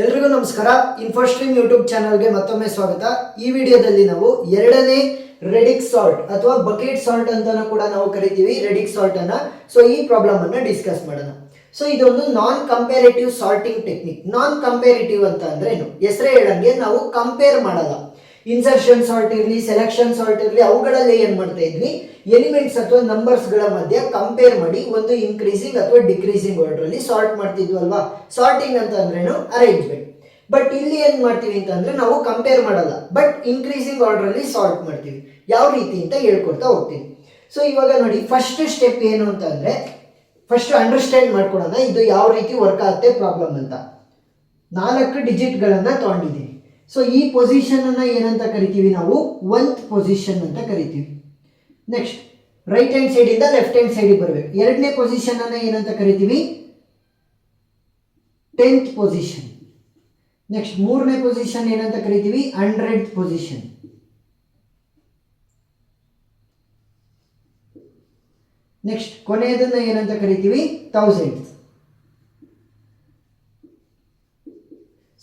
ಎಲ್ರಿಗೂ ನಮಸ್ಕಾರ. ಇನ್ಫೋಸ್ಟ್ರೀಮ್ ಯೂಟ್ಯೂಬ್ ಚಾನಲ್ಗೆ ಮತ್ತೊಮ್ಮೆ ಸ್ವಾಗತ. ಈ ವಿಡಿಯೋದಲ್ಲಿ ನಾವು ಎರಡನೇ ರೆಡಿಕ್ ಸಾಲ್ಟ್ ಅಥವಾ ಬಕೆಟ್ ಸಾಲ್ಟ್ ಅಂತಾನೂ ಕೂಡ ನಾವು ಕರಿತೀವಿ ರೆಡಿಕ್ ಸಾಲ್ಟ್ ಅನ್ನ. ಸೊ ಈ ಪ್ರಾಬ್ಲಮ್ ಅನ್ನ ಡಿಸ್ಕಸ್ ಮಾಡೋಣ. ಸೊ ಇದೊಂದು ನಾನ್ ಕಂಪೇರೇಟಿವ್ ಸಾರ್ಟಿಂಗ್ ಟೆಕ್ನಿಕ್. ನಾನ್ ಕಂಪೇರೇಟಿವ್ ಅಂತ ಅಂದ್ರೆ ಏನು? ಹೆಸರೇ ಹೇಳಂಗೆ ನಾವು ಕಂಪೇರ್ ಮಾಡಲ್ಲ. ಇನ್ಸರ್ಷನ್ ಸಾಲ್ಟ್ ಇರಲಿ, ಸೆಲೆಕ್ಷನ್ ಸಾಲ್ಟ್ ಇರಲಿ, ಅವುಗಳಲ್ಲಿ ಏನ್ ಮಾಡ್ತಾ ಇದ್ವಿ, ಎಲಿಮೆಂಟ್ಸ್ ಅಥವಾ ನಂಬರ್ಸ್ ಗಳ ಮಧ್ಯೆ ಕಂಪೇರ್ ಮಾಡಿ ಒಂದು ಇನ್ಕ್ರೀಸಿಂಗ್ ಅಥವಾ ಡಿಕ್ರೀಸಿಂಗ್ ಆರ್ಡರ್ ಅಲ್ಲಿ ಸಾರ್ಟ್ ಮಾಡ್ತಿದ್ವಿ ಅಲ್ವಾ. ಸಾರ್ಟಿಂಗ್ ಅಂತ ಅಂದ್ರೇನು? ಅರೇಂಜ್ಮೆಂಟ್. ಬಟ್ ಇಲ್ಲಿ ಏನ್ ಮಾಡ್ತೀವಿ ಅಂತಂದ್ರೆ ನಾವು ಕಂಪೇರ್ ಮಾಡಲ್ಲ, ಬಟ್ ಇನ್ಕ್ರೀಸಿಂಗ್ ಆರ್ಡರ್ ಅಲ್ಲಿ ಸಾರ್ಟ್ ಮಾಡ್ತೀವಿ. ಯಾವ ರೀತಿ ಅಂತ ಹೇಳ್ಕೊಡ್ತಾ ಹೋಗ್ತೀನಿ. ಸೊ ಇವಾಗ ನೋಡಿ, ಫಸ್ಟ್ ಸ್ಟೆಪ್ ಏನು ಅಂತ ಅಂದ್ರೆ, ಫಸ್ಟ್ ಅಂಡರ್ಸ್ಟ್ಯಾಂಡ್ ಮಾಡ್ಕೊಳೋಣ ಇದು ಯಾವ ರೀತಿ ವರ್ಕ್ ಆಗುತ್ತೆ ಪ್ರಾಬ್ಲಮ್ ಅಂತ. 4 ಡಿಜಿಟ್ ಗಳನ್ನ ತಗೊಂಡಿದ್ದೀನಿ. ಸೊ ಈ ಪೊಸಿಷನ್ ಅನ್ನ ಏನಂತ ಕರಿತೀವಿ ನಾವು? 1th ಪೊಸಿಷನ್ ಅಂತ ಕರಿತೀವಿ. ನೆಕ್ಸ್ಟ್ ರೈಟ್ ಹ್ಯಾಂಡ್ ಸೈಡ್ ಇಂದ ಲೆಫ್ಟ್ ಹ್ಯಾಂಡ್ ಸೈಡ್ ಬರಬೇಕು. ಎರಡನೇ ಪೊಸಿಷನ್ ಅನ್ನ ಏನಂತ ಕರಿತೀವಿ? 10th position. ನೆಕ್ಸ್ಟ್ ಮೂರನೇ ಪೊಸಿಷನ್ ಏನಂತ ಕರಿತೀವಿ? 100th position. ನೆಕ್ಸ್ಟ್ ಕೊನೆಯದನ್ನ ಏನಂತ ಕರಿತೀವಿ? 1000th.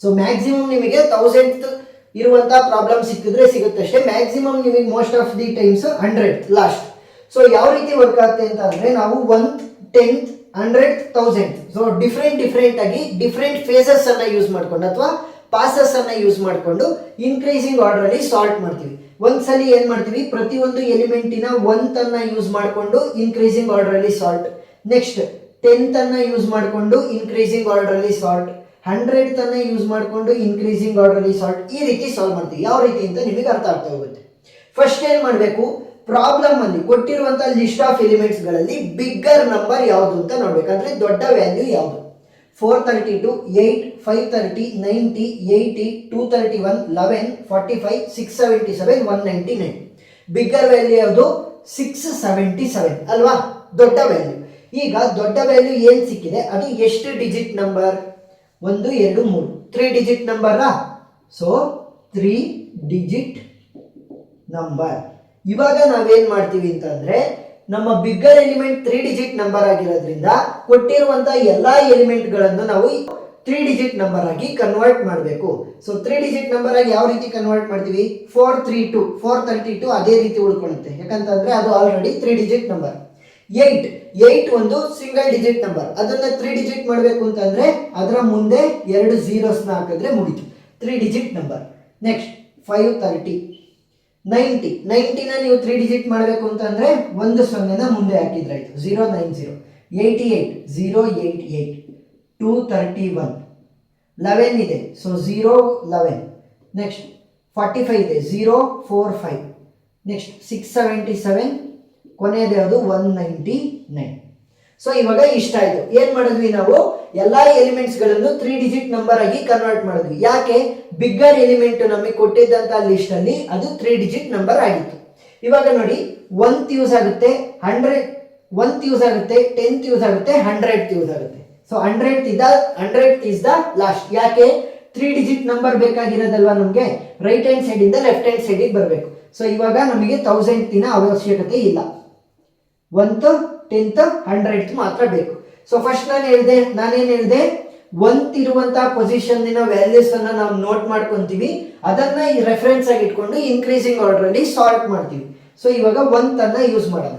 ಸೊ ಮ್ಯಾಕ್ಸಿಮಮ್ ನಿಮಗೆ 1000th ಇರುವಂತಹ ಪ್ರಾಬ್ಲಮ್ ಸಿಕ್ಕಿದ್ರೆ ಸಿಗುತ್ತಷ್ಟೇ. ಮ್ಯಾಕ್ಸಿಮಮ್ ನಿಮಗೆ most of the times 100th last. So ಯಾವ ರೀತಿ ವರ್ಕ್ ಆಗುತ್ತೆ ಅಂತ ಅಂದ್ರೆ, ನಾವು 1th, 10th, 100th, 1000th so different ಆಗಿ ಡಿಫ್ರೆಂಟ್ ಫೇಸಸ್ ಅನ್ನ ಯೂಸ್ ಮಾಡ್ಕೊಂಡು ಅಥವಾ ಪಾಸಸ್ ಅನ್ನ ಯೂಸ್ ಮಾಡ್ಕೊಂಡು ಇನ್ಕ್ರೀಸಿಂಗ್ ಆರ್ಡರ್ ಅಲ್ಲಿ ಸಾಲ್ಟ್ ಮಾಡ್ತೀವಿ. ಒಂದ್ಸಲಿ ಏನ್ ಮಾಡ್ತೀವಿ, ಪ್ರತಿಯೊಂದು ಎಲಿಮೆಂಟಿನ 1th ಅನ್ನ ಯೂಸ್ ಮಾಡ್ಕೊಂಡು ಇನ್ಕ್ರೀಸಿಂಗ್ ಆರ್ಡರ್ ಅಲ್ಲಿ ಸಾಲ್ಟ್. ನೆಕ್ಸ್ಟ್ 10th ಅನ್ನ ಯೂಸ್ ಮಾಡ್ಕೊಂಡು ಇನ್ಕ್ರೀಸಿಂಗ್ ಆರ್ಡರ್ ಅಲ್ಲಿ ಸಾಲ್ಟ್. 100th ಅನ್ನ ಯೂಸ್ ಮಾಡ್ಕೊಂಡು ಇನ್ಕ್ರೀಸಿಂಗ್ ಆರ್ಡರ್ ಅಲ್ಲಿ ಸಾಲ್ಟ್. ಈ ರೀತಿ ಸಾಲ್ವ್ ಮಾಡ್ತೀವಿ. ಯಾವ ರೀತಿ ಅಂತ ನಿಮಗೆ ಅರ್ಥ ಆಗ್ತಾ ಹೋಗುತ್ತೆ. ಫಸ್ಟ್ ಏನ್ ಮಾಡಬೇಕು, ಪ್ರಾಬ್ಲಮ್ ಅಲ್ಲಿ ಕೊಟ್ಟಿರುವಂತಹ ಲಿಸ್ಟ್ ಆಫ್ ಎಲಿಮೆಂಟ್ಸ್ ಗಳಲ್ಲಿ ಬಿಗ್ಗರ್ ನಂಬರ್ ಯಾವುದು ಅಂತ ನೋಡ್ಬೇಕಂದ್ರೆ ದೊಡ್ಡ ವ್ಯಾಲ್ಯೂ ಯಾವುದು? 432, 8, 530, 90, 80, 231, 11, 45, 677, 199. ಬಿಗ್ಗರ್ ವ್ಯಾಲ್ಯೂ ಯಾವುದು? 677 ಅಲ್ವಾ, ದೊಡ್ಡ ವ್ಯಾಲ್ಯೂ. ಈಗ ದೊಡ್ಡ ವ್ಯಾಲ್ಯೂ ಏನ್ ಸಿಕ್ಕಿದೆ, ಅದು ಎಷ್ಟು digit number? 1, 2, 3 3 digit number. So 3 digit number. ಇವಾಗ ನಾವೇನ್ ಮಾಡ್ತೀವಿ ಅಂತಂದ್ರೆ, ನಮ್ಮ ಬಿಗ್ಗರ್ ಎಲಿಮೆಂಟ್ 3 ಡಿಜಿಟ್ ನಂಬರ್ ಆಗಿರೋದ್ರಿಂದ ಕೊಟ್ಟಿರುವಂತಹ ಎಲ್ಲಾ ಎಲಿಮೆಂಟ್ ಗಳನ್ನು ನಾವು 3 ಡಿಜಿಟ್ ನಂಬರ್ ಆಗಿ ಕನ್ವರ್ಟ್ ಮಾಡಬೇಕು. ಸೊ 3 ಡಿಜಿಟ್ ನಂಬರ್ ಆಗಿ ಯಾವ ರೀತಿ ಕನ್ವರ್ಟ್ ಮಾಡ್ತೀವಿ? 432, 432 ಅದೇ ರೀತಿ ಉಳ್ಕೊಳ್ಳುತ್ತೆ. ಯಾಕಂತಂದ್ರೆ ಅದು ಆಲ್ರೆಡಿ 3 ಡಿಜಿಟ್ ನಂಬರ್. 8 ಒಂದು ಸಿಂಗಲ್ ಡಿಜಿಟ್ ನಂಬರ್. ಅದನ್ನ 3 ಡಿಜಿಟ್ ಮಾಡಬೇಕು ಅಂತಂದ್ರೆ ಅದರ ಮುಂದೆ 2 zeros ಹಾಕಿದ್ರೆ ಮುಗಿತು, 3 ಡಿಜಿಟ್ ನಂಬರ್. ನೆಕ್ಸ್ಟ್ 530, 90 ನ ನೀವು 3 ಡಿಜಿಟ್ ಮಾಡಬೇಕು ಅಂತಂದ್ರೆ 1 0ನ ಮುಂದೆ ಹಾಕಿದ್ರೆ ಆಯ್ತು, 090. 88, 088, 231, 11 ಇದೆ, ಸೊ 011. ನೆಕ್ಸ್ಟ್ 45 ಇದೆ, 045. ನೆಕ್ಸ್ಟ್ 677, ಕೊನೆಯದು ಯಾವುದು? 199. ಸೊ ಇವಾಗ ಇಷ್ಟ ಆಯ್ತು. ಏನ್ ಮಾಡಿದ್ವಿ ನಾವು? ಎಲ್ಲಾ ಎಲಿಮೆಂಟ್ಸ್ ಗಳನ್ನು 3 ಡಿಜಿಟ್ ನಂಬರ್ ಆಗಿ ಕನ್ವರ್ಟ್ ಮಾಡಿದ್ವಿ. ಯಾಕೆ? ಬಿಗ್ಗರ್ ಎಲಿಮೆಂಟ್ ನಮಗೆ ಕೊಟ್ಟಿದ್ದಂತ ಲಿಸ್ಟ್ ಅಲ್ಲಿ ಅದು 3 ಡಿಜಿಟ್ ನಂಬರ್ ಆಗಿತ್ತು. ಇವಾಗ ನೋಡಿ, 1th ಯೂಸ್ ಆಗುತ್ತೆ, 100th ಯೂಸ್ ಆಗುತ್ತೆ, 10th ಯೂಸ್ ಆಗುತ್ತೆ, 100th ಯೂಸ್ ಆಗುತ್ತೆ. So 100th is the last. ಯಾಕೆ? 3 ಡಿಜಿಟ್ ನಂಬರ್ ಬೇಕಾಗಿರೋದಲ್ವಾ ನಮ್ಗೆ. ರೈಟ್ ಹ್ಯಾಂಡ್ ಸೈಡ್ ಇಂದ ಲೆಫ್ಟ್ ಹ್ಯಾಂಡ್ ಸೈಡ್ ಬರಬೇಕು. ಸೊ ಇವಾಗ ನಮಗೆ 1000th ಅವಶ್ಯಕತೆ ಇಲ್ಲ. 1th, 10th, 100th ಮಾತ್ರ ಬೇಕು. ಸೊ ಫಸ್ಟ್ ನಾನೇನ್ ಹೇಳಿದೆ, 1th ಇರುವಂತಹ ಪೊಸಿಷನ್ ವ್ಯಾಲ್ಯೂಸ್ ಅನ್ನ ನಾವು ನೋಟ್ ಮಾಡ್ಕೊಂತೀವಿ. ಅದನ್ನ ರೆಫರೆನ್ಸ್ ಆಗಿ ಇಟ್ಕೊಂಡು ಇನ್ಕ್ರೀಸಿಂಗ್ ಆರ್ಡರ್ ಅಲ್ಲಿ ಸಾಲ್ಟ್ ಮಾಡ್ತೀವಿ. ಸೊ ಇವಾಗ 1th ಅನ್ನ ಯೂಸ್ ಮಾಡೋಣ.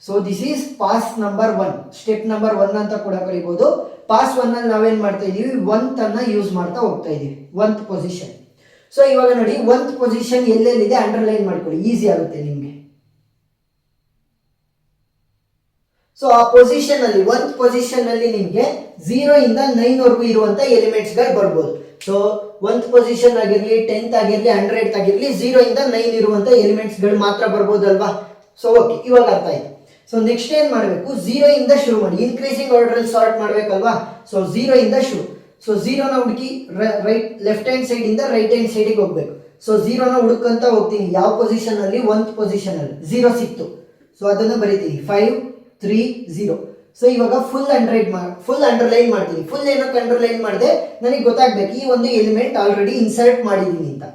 So this is pass number 1, step number 1 ಅಂತ ಕೂಡ ಕರಿಬಹುದು. ಪಾಸ್ 1 ಅಲ್ಲಿ ನಾವೇನ್ ಮಾಡ್ತಾ ಇದೀವಿ? 1th ಅನ್ನ ಯೂಸ್ ಮಾಡ್ತಾ ಹೋಗ್ತಾ ಇದೀವಿ, 1th ಪೊಸಿಷನ್. ಸೊ ಇವಾಗ ನೋಡಿ, 1th ಪೊಸಿಷನ್ ಎಲ್ಲೆಲ್ಲಿದೆ ಅಂಡರ್ಲೈನ್ ಮಾಡ್ಕೊಳ್ಳಿ, ಈಸಿ ಆಗುತ್ತೆ ನಿಮ್ಗೆ. ಸೊ ಆ ಪೊಸಿಷನ್ ಅಲ್ಲಿ 1th ಪೊಸಿಷನ್ ಅಲ್ಲಿ ನಿಮ್ಗೆ 0 ಇಂದ 9 ವರೆಗೂ ಇರುವಂತ ಎಲಿಮೆಂಟ್ಸ್ ಗಳು ಬರ್ಬೋದು. ಸೊ 1th ಪೊಸಿಷನ್ ಆಗಿರ್ಲಿ, 10th ಆಗಿರ್ಲಿ, 100th ಆಗಿರ್ಲಿ, 0 ಇಂದ 9 ಇರುವಂತ ಎಲಿಮೆಂಟ್ಸ್ ಗಳು ಮಾತ್ರ ಬರ್ಬೋದಲ್ವಾ. ಸೊ ಓಕೆ, ಇವಾಗ ಅರ್ಥ ಆಯ್ತು. ಸೊ ನೆಕ್ಸ್ಟ್ ಏನ್ ಮಾಡಬೇಕು? 0 ಇಂದ ಶುರು ಮಾಡಿ. ಇನ್ಕ್ರೀಸಿಂಗ್ ಆರ್ಡರ್ ಅಲ್ಲಿ ಸಾರ್ಟ್ ಮಾಡ್ಬೇಕಲ್ವಾ. ಸೊ 0 ಇಂದ ಶುರು. ಸೊ 0 ನ ಹುಡುಕಿ ಲೆಫ್ಟ್ ಹ್ಯಾಂಡ್ ಸೈಡ್ ಇಂದ ರೈಟ್ ಹ್ಯಾಂಡ್ ಸೈಡ್ ಹೋಗ್ಬೇಕು. ಸೊ 0 ನ ಹುಡುಕಂತ ಹೋಗ್ತೀನಿ. ಯಾವ ಪೊಸಿಷನ್ ಅಲ್ಲಿ? 1th ಪೊಸಿಷನ್ ಅಲ್ಲಿ 0 ಸಿಕ್ತು. ಸೊ ಅದನ್ನ ಬರೀತೀನಿ, 5 3 0. ಸೊ ಇವಾಗ ಫುಲ್ ಅಂಡರ್ಲೈನ್ ಮಾಡ್ತೀನಿ. ಫುಲ್ ಏನಕ್ಕೆ ಅಂಡರ್ಲೈನ್ ಮಾಡಿದೆ? ನನಗೆ ಗೊತ್ತಾಗ್ಬೇಕು ಈ ಒಂದು ಎಲಿಮೆಂಟ್ ಆಲ್ರೆಡಿ ಇನ್ಸರ್ಟ್ ಮಾಡಿದೀನಿ ಅಂತ.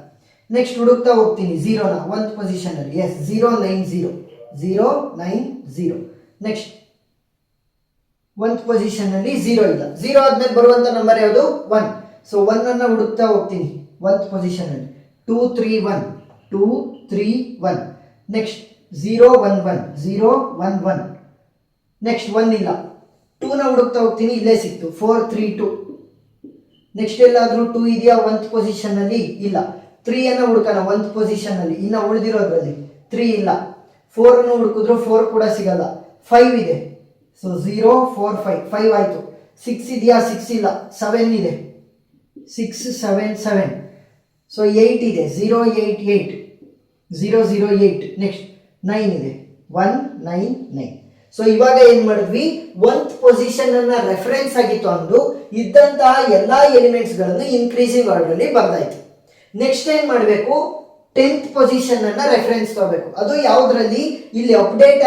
ನೆಕ್ಸ್ಟ್ ಹುಡುಕ್ತಾ ಹೋಗ್ತೀನಿ 0 ನ 1th ಪೊಸಿಷನ್ ಅಲ್ಲಿ. ಎಸ್, 090, 090. ನೆಕ್ಸ್ಟ್ ಒಂದ್ ಪೊಸಿಷನ್ ಅಲ್ಲಿ 0 ಇಲ್ಲ. 0 ಆದ್ಮೇಲೆ ಬರುವಂತ ನಂಬರ್ ಯಾವುದು? 1. ಸೊ 1 ಅನ್ನು ಹುಡುಕ್ತಾ ಹೋಗ್ತೀನಿ 1th ಪೊಸಿಷನ್ ಅಲ್ಲಿ 2 3 1 2 3 1 ನೆಕ್ಸ್ಟ್ 0 1 1 0 1 1 ನೆಕ್ಸ್ಟ್ 1 ಇಲ್ಲ 2 ನ ಹುಡುಕ್ತಾ ಹೋಗ್ತೀನಿ ಇಲ್ಲೇ ಸಿಕ್ತು 4 3 2 ನೆಕ್ಸ್ಟ್ ಎಲ್ಲಾದ್ರೂ 2 ಇದೆಯಾ 1th ಪೊಸಿಷನ್ ಅಲ್ಲಿ ಇಲ್ಲ 3 ಅನ್ನು ಹುಡುಕೋಣ 1th ಪೊಸಿಷನ್ ಅಲ್ಲಿ ಇನ್ನ ಉಳಿದಿರೋದ್ರಲ್ಲಿ 3 ಇಲ್ಲ 4 ಅನ್ನು ಹುಡುಕಿದ್ರು 4 ಕೂಡ ಸಿಗಲ್ಲ 5 ಇದೆ ಸೊ 0 4 5 5 ಆಯ್ತು 6 ಇದೆಯಾ 6 ಇಲ್ಲ 7 ಇದೆ 6 7 7 ಸೊ 8 ಇದೆ 0 8 8 0 0 8 ನೆಕ್ಸ್ಟ್ 9 ಇದೆ 1 9 9 ಸೊ ಇವಾಗ ಏನ್ ಮಾಡಿದ್ವಿ 1th ಪೊಸಿಷನ್ ಅನ್ನ ರೆಫರೆನ್ಸ್ ಆಗಿ ತಗೊಂಡು ಇದ್ದಂತಹ ಎಲ್ಲಾ ಎಲಿಮೆಂಟ್ಸ್ ಗಳನ್ನು ಇನ್ಕ್ರೀಸಿಂಗ್ ಆರ್ಡರ್ ಅಲ್ಲಿ ಬರ್ದಾಯ್ತು ನೆಕ್ಸ್ಟ್ ಏನ್ ಮಾಡಬೇಕು 10th ಪೊಸಿಷನ್ ಅನ್ನ ರೆಫರೆನ್ಸ್ ತಗೋಬೇಕು ಅದು ಯಾವ್ದ್ರಲ್ಲಿ ಇಲ್ಲಿ ಅಪ್ಡೇಟ್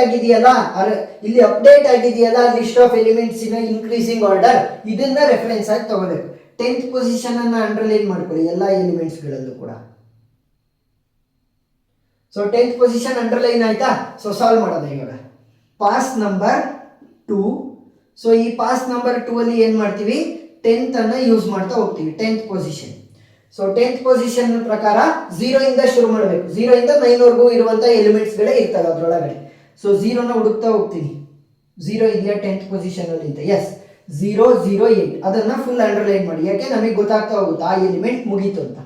ಆಗಿದೆಯಲ್ಲ list of elements in increasing order ಇದನ್ನ ರೆಫರೆನ್ಸ್ ಆಗಿ ತಗೋಬೇಕು 10th ಪೊಸಿಷನ್ ಅನ್ನ ಅಂಡರ್ಲೈನ್ ಮಾಡ್ಕೊಳ್ಳಿ ಎಲ್ಲಾ ಎಲಿಮೆಂಟ್ಸ್ ಗಳಲ್ಲೂ ಕೂಡ ಸೊ 10th ಪೊಸಿಷನ್ ಅಂಡರ್ಲೈನ್ ಆಯ್ತಾ ಸೊ ಸಾಲ್ವ್ ಮಾಡೋಣ ಇವಾಗ ಪಾಸ್ ನಂಬರ್ 2 ಸೊ ಈ ಪಾಸ್ ನಂಬರ್ 2 ಅಲ್ಲಿ ಏನ್ ಮಾಡ್ತೀವಿ 10th ಅನ್ನ ಯೂಸ್ ಮಾಡ್ತಾ ಹೋಗ್ತೀವಿ 10th position so 10th position ಪ್ರಕಾರ 0 ಇಂದ ಶುರು ಮಾಡಬೇಕು 0 ಇಂದ 9 ವರೆಗೂ ಇರುವಂತ ಎಲಿಮೆಂಟ್ಸ್ ಗಳೇ ಇರ್ತವೆ ಅದರೊಳಗಡೆ ಸೊ 0 ನ ಹುಡುಕ್ತಾ ಹೋಗ್ತೀನಿ 0 ಇದೆಯಾ 10th ಪೊಸಿಷನ್ ಅಲ್ಲಿ ಅಂತ ಎಸ್ 0 0 8 ಅದನ್ನ ಫುಲ್ ಅಂಡರ್ಲೈನ್ ಮಾಡಿ ಯಾಕೆ ನಮಗೆ ಗೊತ್ತಾಗ್ತಾ ಹೋಗುತ್ತೆ ಆ ಎಲಿಮೆಂಟ್ ಮುಗೀತು ಅಂತ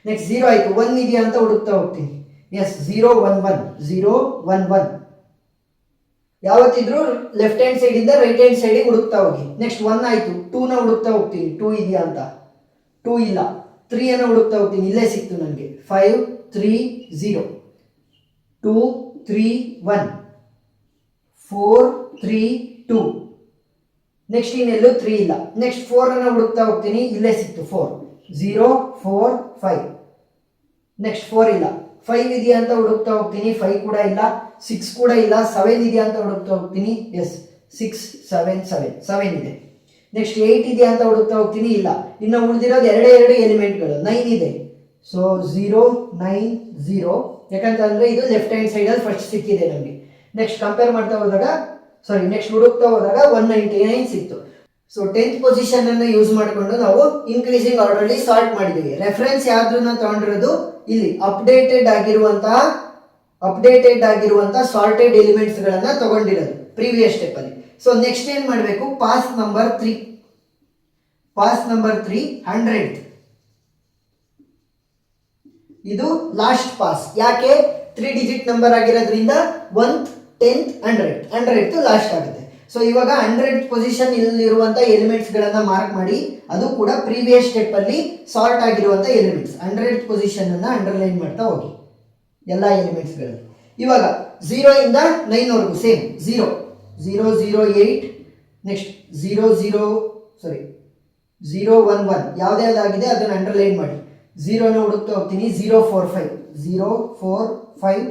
ನೆಕ್ಸ್ಟ್ 0 ಆಯ್ತು 1 ಇದೆಯಾ ಅಂತ ಹುಡುಕ್ತಾ ಹೋಗ್ತೀನಿ ಎಸ್ 0 1 1 0 1 1 ಯಾವತ್ತಿದ್ರು ಲೆಫ್ಟ್ ಹ್ಯಾಂಡ್ ಸೈಡ್ ಇಂದ ರೈಟ್ ಹ್ಯಾಂಡ್ ಸೈಡ್ ಹುಡುಕ್ತಾ ಹೋಗಿ ನೆಕ್ಸ್ಟ್ 1 ಆಯ್ತು 2 ನ ಹುಡುಕ್ತಾ ಹೋಗ್ತೀನಿ 2 ಇದೆಯಾ ಅಂತ 2 ಇಲ್ಲ 3 ಅನ್ನು ಹುಡುಕ್ತಾ ಹೋಗ್ತೀನಿ ಇಲ್ಲೇ ಸಿಕ್ತು ನನಗೆ 5 3 0 2 3 1 4 3 2 ನೆಕ್ಸ್ಟ್ ಇನ್ನೆಲ್ಲೂ 3 ಇಲ್ಲ ನೆಕ್ಸ್ಟ್ 4 ಅನ್ನು ಹುಡುಕ್ತಾ ಹೋಗ್ತೀನಿ ಇಲ್ಲೇ ಸಿಕ್ತು 4 0 4 5 ನೆಕ್ಸ್ಟ್ 4 ಇಲ್ಲ 5 ಇದೆಯಾ ಅಂತ ಹುಡುಕ್ತಾ ಹೋಗ್ತೀನಿ 5 ಕೂಡ ಇಲ್ಲ 6 ಕೂಡ ಇಲ್ಲ 7 ಇದೆಯಾ ಅಂತ ಹುಡುಕ್ತಾ ಹೋಗ್ತೀನಿ ಎಸ್ 6 7 7 7 ಇದೆ ನೆಕ್ಸ್ಟ್ 8 ಇದೆಯಾ ಅಂತ ಹುಡುಕ್ತಾ ಹೋಗ್ತೀನಿ ಇಲ್ಲ ಇನ್ನು ಉಳಿದಿರೋದು ಎರಡು ಎಲಿಮೆಂಟ್ಗಳು 9 ಇದೆ ಸೊ 0 9 0 ಯಾಕಂತಂದ್ರೆ ಇದು ಲೆಫ್ಟ್ ಹ್ಯಾಂಡ್ ಸೈಡ್ ಅಲ್ಲಿ ಫಸ್ಟ್ ಸಿಕ್ಕಿದೆ ನಮಗೆ ನೆಕ್ಸ್ಟ್ ಕಂಪೇರ್ ಮಾಡ್ತಾ ಹೋದಾಗ ನೆಕ್ಸ್ಟ್ ಹುಡುಕ್ತಾ ಹೋದಾಗ 199 ಸಿಕ್ತು ಸೊ 10th ಪೊಸಿಷನ್ ಅನ್ನು ಯೂಸ್ ಮಾಡಿಕೊಂಡು ನಾವು ಇನ್ಕ್ರೀಸಿಂಗ್ ಆರ್ಡರ್ ಅಲ್ಲಿ ಸಾರ್ಟ್ ಮಾಡಿದೀವಿ ರೆಫರೆನ್ಸ್ ಯಾವ್ದನ್ನ ತಗೊಂಡಿರೋದು ಇಲ್ಲಿ ಅಪ್ಡೇಟೆಡ್ ಆಗಿರುವಂತಹ ಸಾರ್ಟೆಡ್ ಎಲಿಮೆಂಟ್ಸ್ ಗಳನ್ನ ತಗೊಂಡಿರೋದು ಪ್ರೀವಿಯಸ್ ಸ್ಟೆಪ್ ಅಲ್ಲಿ ಸೊ ನೆಕ್ಸ್ಟ್ ಏನ್ ಮಾಡಬೇಕು ಪಾಸ್ ನಂಬರ್ 3 100th ಇದು ಲಾಸ್ಟ್ ಪಾಸ್ ಯಾಕೆ 3 ಡಿಜಿಟ್ ನಂಬರ್ ಆಗಿರೋದ್ರಿಂದ 1th 10th 100th ಲಾಸ್ಟ್ ಆಗುತ್ತೆ ಸೊ ಇವಾಗ 100th ಪೊಸಿಷನ್ ಇಲ್ಲಿರುವಂತ ಎಲಿಮೆಂಟ್ಸ್ ಗಳನ್ನ ಮಾರ್ಕ್ ಮಾಡಿ ಅದು ಕೂಡ ಪ್ರೀವಿಯಸ್ ಸ್ಟೆಪ್ ಅಲ್ಲಿ ಸಾರ್ಟ್ ಆಗಿರುವಂತ ಎಲಿಮೆಂಟ್ಸ್ 100th ಪೊಸಿಷನ್ ಅನ್ನ ಅಂಡರ್ಲೈನ್ ಮಾಡ್ತಾ ಹೋಗಿ ಎಲ್ಲಾ ಎಲಿಮೆಂಟ್ಸ್ ಗಳಲ್ಲಿ ಇವಾಗ 0 ಇಂದ 9 ವರೆಗೂ ಸೇಮ್ 0 0 0 8 ನೆಕ್ಸ್ಟ್ 0 0 1 1 ಯಾವ್ದಾಗಿದೆ ಅದನ್ನ ಅಂಡರ್ಲೈನ್ ಮಾಡಿ 0 ನ ಹುಡುಕ್ತಾ ಹೋಗ್ತೀನಿ 0 4 5 0 4 5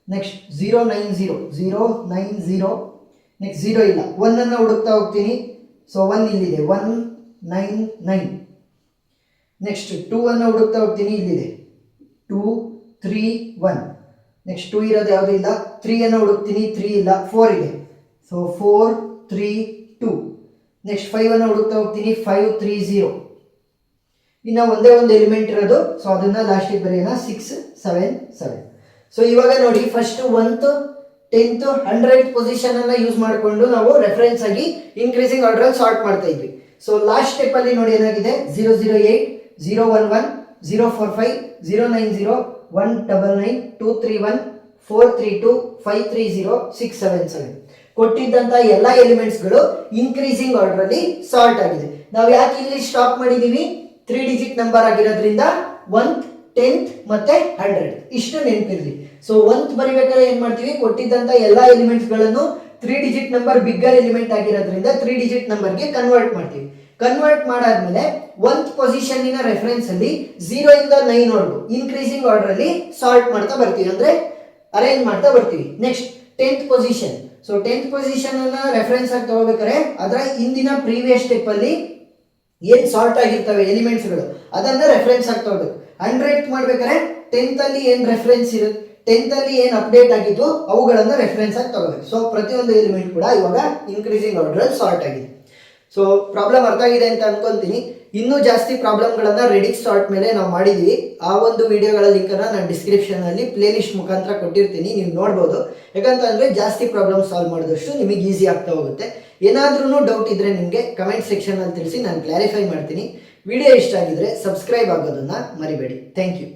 ನೆಕ್ಸ್ಟ್ 0 9 0 0 9 0 ನೆಕ್ಸ್ಟ್ 0 ಇಲ್ಲ 1 ಅನ್ನ ಹುಡುಕ್ತಾ ಹೋಗ್ತೀನಿ ಸೊ 1 ಇಲ್ಲಿದೆ 1 9 9 ನೆಕ್ಸ್ಟ್ 2 ಅನ್ನ ಹುಡುಕ್ತಾ ಹೋಗ್ತೀನಿ ಇಲ್ಲಿದೆ 2 3 1 ನೆಕ್ಸ್ಟ್ 2 ಇರೋದು ಯಾವುದು ಇಲ್ಲ 3 ಅನ್ನ ಹುಡುಕ್ತೀನಿ 3 ಇಲ್ಲ 4 ಇದೆ ಸೊ 4 3 2 ನೆಕ್ಸ್ಟ್ 5 ಅನ್ನ ಹುಡುಕ್ತಾ ಹೋಗ್ತೀನಿ 5 3 0 ಇನ್ನು ಒಂದೇ ಒಂದು ಎಲಿಮೆಂಟ್ ಇರೋದು ಸೊ ಅದನ್ನ ಲಾಸ್ಟಿಗೆ ಬರೆಯೋಣ 6 7 7 ಸೊ ಇವಾಗ ನೋಡಿ first 1th 10th 100th position ಅನ್ನ ಯೂಸ್ ಮಾಡಿಕೊಂಡು ನಾವು ರೆಫರೆನ್ಸ್ ಆಗಿ ಇನ್ಕ್ರೀಸಿಂಗ್ ಆರ್ಡರ್ ಅಲ್ಲಿ ಸಾರ್ಟ್ ಮಾಡ್ತಾ ಇದ್ವಿ ಸೊ ಲಾಸ್ಟ್ ಸ್ಟೆಪ್ ಅಲ್ಲಿ ನೋಡಿ ಏನಾಗಿದೆ 0 0 8 0 1 1 0 4 5 0 9 0 1 9 2 3 1 4 3 2 5 3 0 6 7 7 ಕೊಟ್ಟಿದ್ದಂತ ಎಲ್ಲಾ ಎಲಿಮೆಂಟ್ಸ್ ಗಳು ಇನ್ಕ್ರೀಸಿಂಗ್ ಆರ್ಡರ್ ಅಲ್ಲಿ ಸಾರ್ಟ್ ಆಗಿದೆ ನಾವು ಯಾಕೆ ಇಲ್ಲಿ ಸ್ಟಾಪ್ ಮಾಡಿದೀವಿ 3 ಡಿಜಿಟ್ ನಂಬರ್ ಆಗಿರೋದ್ರಿಂದ 1th 10th ಮತ್ತೆ 100 ಇಷ್ಟು ನೆನಪಿರ್ಲಿ ಸೊ 1th ಬರಿಬೇಕಾದ್ರೆ ಏನ್ ಮಾಡ್ತೀವಿ ಕೊಟ್ಟಿದ್ದಂತ ಎಲ್ಲಾ ಎಲಿಮೆಂಟ್ಸ್ ಗಳನ್ನು 3 ಡಿಜಿಟ್ ನಂಬರ್ ಬಿಗ್ಗರ್ ಎಲಿಮೆಂಟ್ ಆಗಿರೋದ್ರಿಂದ 3 ಡಿಜಿಟ್ ನಂಬರ್ ಗೆ ಕನ್ವರ್ಟ್ ಮಾಡ್ತೀವಿ ಕನ್ವರ್ಟ್ ಮಾಡಾದ್ಮೇಲೆ 1th ಪೊಸಿಷನ್ ಇನ ರೆಫರೆನ್ಸ್ ಅಲ್ಲಿ 0 ಇಂದ 9 ವರೆಗೂ ಇನ್ಕ್ರೀಸಿಂಗ್ ಆರ್ಡರ್ ಅಲ್ಲಿ ಸಾರ್ಟ್ ಮಾಡ್ತಾ ಬರ್ತೀವಿ ಅಂದ್ರೆ ಅರೇಂಜ್ ಮಾಡ್ತಾ ಬರ್ತೀವಿ next 10th position so 10th position ಅನ್ನ ರೆಫರೆನ್ಸ್ ಆಗಿ ತಗೋಬೇಕಾದ್ರೆ ಅದರ ಹಿಂದಿನ ಪ್ರೀವಿಯಸ್ ಸ್ಟೆಪ್ ಅಲ್ಲಿ ಏನ್ ಸಾರ್ಟ್ ಆಗಿರ್ತವೆ ಎಲಿಮೆಂಟ್ಸ್ ಗಳು ಅದನ್ನ ರೆಫರೆನ್ಸ್ ಆಗಿ ತಗೋಬೇಕು 100th ಮಾಡ್ಬೇಕಾದ್ರೆ 10th ಅಲ್ಲಿ ಏನ್ ರೆಫರೆನ್ಸ್ ಇರುತ್ತೆ 10th ಅಲ್ಲಿ ಏನ್ ಅಪ್ಡೇಟ್ ಆಗಿತ್ತು ಅವುಗಳನ್ನ ರೆಫರೆನ್ಸ್ ಆಗಿ ತಗೋಬೇಕು ಸೊ ಪ್ರತಿಯೊಂದು ಎಲಿಮೆಂಟ್ ಕೂಡ ಇವಾಗ ಇನ್ಕ್ರೀಸಿಂಗ್ ಆರ್ಡರ್ ಅಲ್ಲಿ ಸಾರ್ಟ್ ಆಗಿದೆ ಸೊ ಪ್ರಾಬ್ಲಮ್ ಅರ್ಥ ಆಗಿದೆ ಅಂತ ಅನ್ಕೊಂತೀನಿ. ಇನ್ನೂ ಜಾಸ್ತಿ ಪ್ರಾಬ್ಲಮ್ಗಳನ್ನು ರೆಡಿಟ್ ಸಾರ್ಟ್ ಮೇಲೆ ನಾವು ಮಾಡಿದ್ವಿ. ಆ ಒಂದು ವಿಡಿಯೋಗಳ ಲಿಂಕನ್ನು ನಾನು ಡಿಸ್ಕ್ರಿಪ್ಷನಲ್ಲಿ ಪ್ಲೇಲಿಸ್ಟ್ ಮುಖಾಂತರ ಕೊಟ್ಟಿರ್ತೀನಿ, ನೀವು ನೋಡ್ಬೋದು. ಯಾಕಂತಂದರೆ ಜಾಸ್ತಿ ಪ್ರಾಬ್ಲಮ್ ಸಾಲ್ವ್ ಮಾಡಿದಷ್ಟು ನಿಮಗೆ ಈಸಿ ಆಗ್ತಾ ಹೋಗುತ್ತೆ. ಏನಾದ್ರೂ ಡೌಟ್ ಇದ್ದರೆ ನಿಮಗೆ ಕಮೆಂಟ್ ಸೆಕ್ಷನಲ್ಲಿ ತಿಳಿಸಿ, ನಾನು ಕ್ಲಾರಿಫೈ ಮಾಡ್ತೀನಿ. ವಿಡಿಯೋ ಇಷ್ಟ ಆಗಿದ್ರೆ ಸಬ್ಸ್ಕ್ರೈಬ್ ಆಗೋದನ್ನು ಮರಿಬೇಡಿ. Thank you.